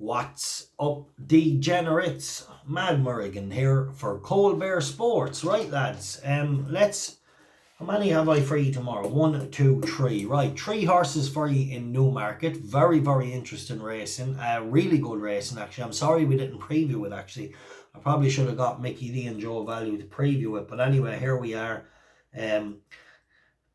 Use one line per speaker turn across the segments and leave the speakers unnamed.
What's up, degenerates? Mad Merrigan here for Cold Bear Sports. Right, lads, how many have I for you tomorrow? 1, 2, 3. Right, 3 horses for you in Newmarket. Very, very interesting racing. Really good racing, actually. I'm sorry we didn't preview it, actually. I probably should have got Mickey D and Joe Value to preview it. But anyway, here we are.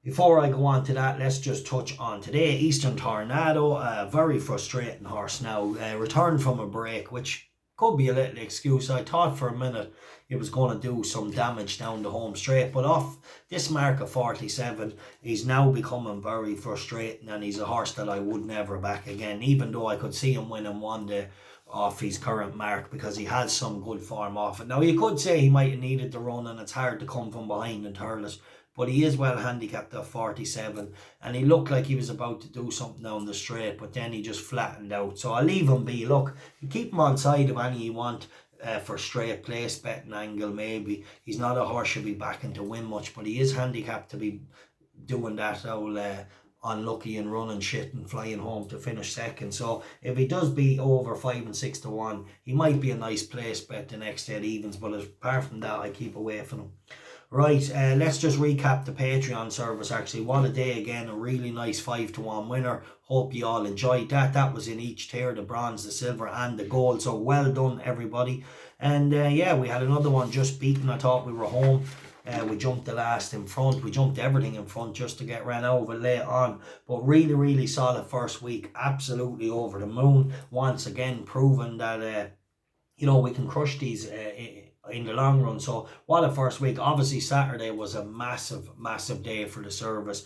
Before I go on to that, let's just touch on today. Eastern Tornado, a very frustrating horse now. Returned from a break, which could be a little excuse. I thought for a minute it was going to do some damage down the home straight, but off this mark of 47, he's now becoming very frustrating, and he's a horse that I would never back again, even though I could see him winning one day off his current mark because he has some good form off it. Now, you could say he might have needed the run, and it's hard to come from behind in Turles, but he is well handicapped at 47, and he looked like he was about to do something down the straight, but then he just flattened out. So I'll leave him be. Look, you keep him on side of any you want for straight place betting angle maybe. He's not a horse you'll be backing to win much, but he is handicapped to be doing that old unlucky and running shit and flying home to finish second. So if he does be over 5 and 6 to 1, he might be a nice place bet the next day at evens, but apart from that, I keep away from him. Right, let's just recap the Patreon service. Actually, what a day again. A really nice 5 to 1 winner. Hope you all enjoyed that. That was in each tier, the bronze, the silver and the gold. So well done, everybody. And yeah, we had another one just beaten. I thought we were home. We jumped the last in front. We jumped everything in front just to get ran over late on. But really, really solid first week. Absolutely over the moon. Once again, proving that, we can crush these in the long run. So what a first week. Obviously Saturday was a massive day for the service,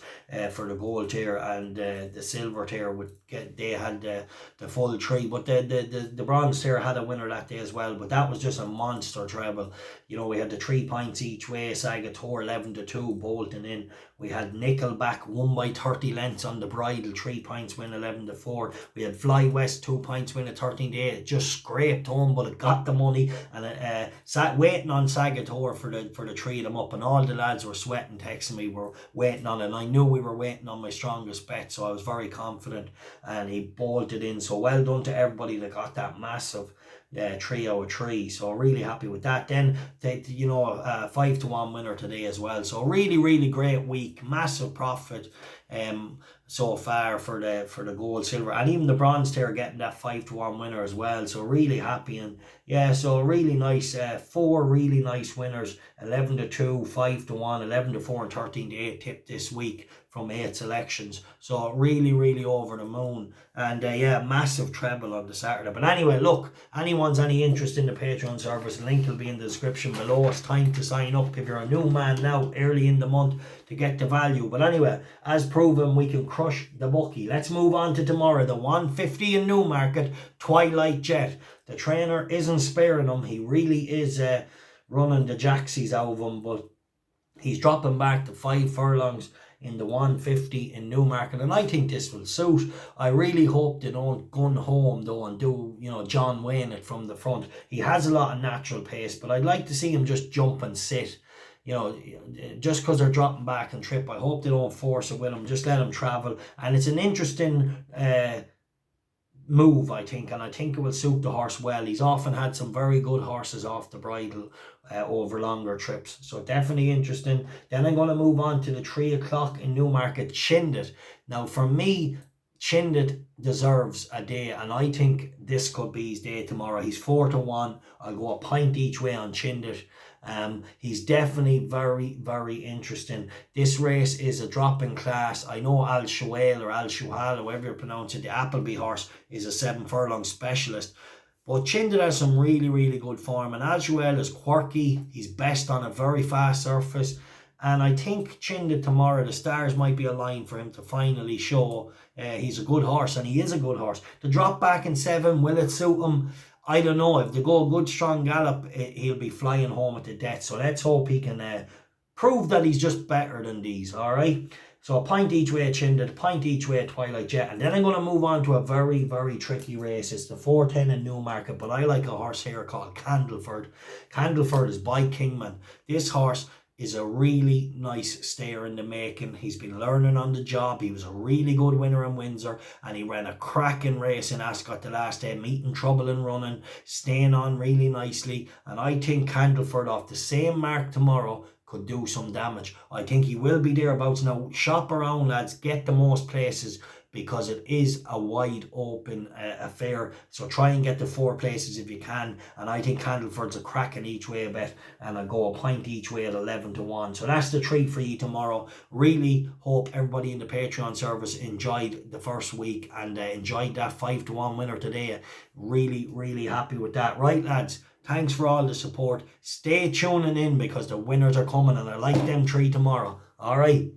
for the gold tier and the silver tier. They had the full 3, but the bronze tier had a winner that day as well, but that was just a monster treble. We had the 3 points each way. Sagator 11 to 2 bolting in. We had Nickelback 1 by 30 lengths on the bridle, 3 points win 11 to 4. We had Fly West 2 points win at 13 to 8. It just scraped home, but it got the money, and it sat waiting on Sagator for the 3 of them up, and all the lads were sweating, texting me, were waiting on it, and I knew we were waiting on my strongest bet, so I was very confident, and he bolted in. So well done to everybody that got that massive 3 out of 3. So really happy with that. Then a 5 to 1 winner today as well. So really great week, massive profit so far for the gold, silver, and even the bronze tier getting that 5 to 1 winner as well. So really happy. And yeah, so really nice 4 really nice winners, 11 to 2, 5 to 1, 11 to 4 and 13 to 8 tipped this week from 8 selections. So really over the moon. And yeah, massive treble on the Saturday. But anyway, look, anyone's any interest in the Patreon service, link will be in the description below. It's time to sign up if you're a new man now, early in the month, to get the value. But anyway, as proven, we can crush the bookie. Let's move on to tomorrow. The 150 in Newmarket, Twilight Jet. The trainer isn't sparing him. He really is running the jacksies out of him, but he's dropping back to 5 furlongs in the 150 in Newmarket, and I think this will suit. I really hope they don't gun home though and do John Wayne it from the front. He has a lot of natural pace, but I'd like to see him just jump and sit. Just because they're dropping back and trip, I hope they don't force it with him. Just let him travel, and it's an interesting move, I think, and I think it will suit the horse well. He's often had some very good horses off the bridle over longer trips, so definitely interesting. Then I'm going to move on to the 3 o'clock in Newmarket, Chindit. Now for me, Chindit deserves a day, and I think this could be his day tomorrow. He's 4 to 1. I'll go a pint each way on Chindit. He's definitely very interesting. This race is a drop in class. I know Al Shuail or Al Shuhal, however you pronounce it, the Appleby horse, is a 7 furlong specialist. But Chindit has some really good form, and Al Shuail is quirky. He's best on a very fast surface. And I think Chindit tomorrow, the stars might be aligned for him to finally show he's a good horse, and he is a good horse. The drop back in 7, will it suit him? I don't know. If they go a good strong gallop, he'll be flying home at the death. So let's hope he can prove that he's just better than these, all right? So a pint each way at Chindit, a pint each way at Twilight Jet. And then I'm going to move on to a very tricky race. It's the 410 in Newmarket, but I like a horse here called Candleford. Candleford is by Kingman. This horse is a really nice stayer in the making. He's been learning on the job. He was a really good winner in Windsor, and he ran a cracking race in Ascot the last day, meeting trouble in running, staying on really nicely. And I think Candleford off the same mark tomorrow could do some damage. I think he will be thereabouts. Now, shop around, lads, get the most places, because it is a wide open affair. So try and get the 4 places if you can. And I think Candleford's a cracking each way bet, and I'll go a point each way at 11-1. So that's the treat for you tomorrow. Really hope everybody in the Patreon service enjoyed the first week and enjoyed that 5-1 winner today. Really happy with that. Right, lads, thanks for all the support. Stay tuning in, because the winners are coming, and I like them 3 tomorrow. All right.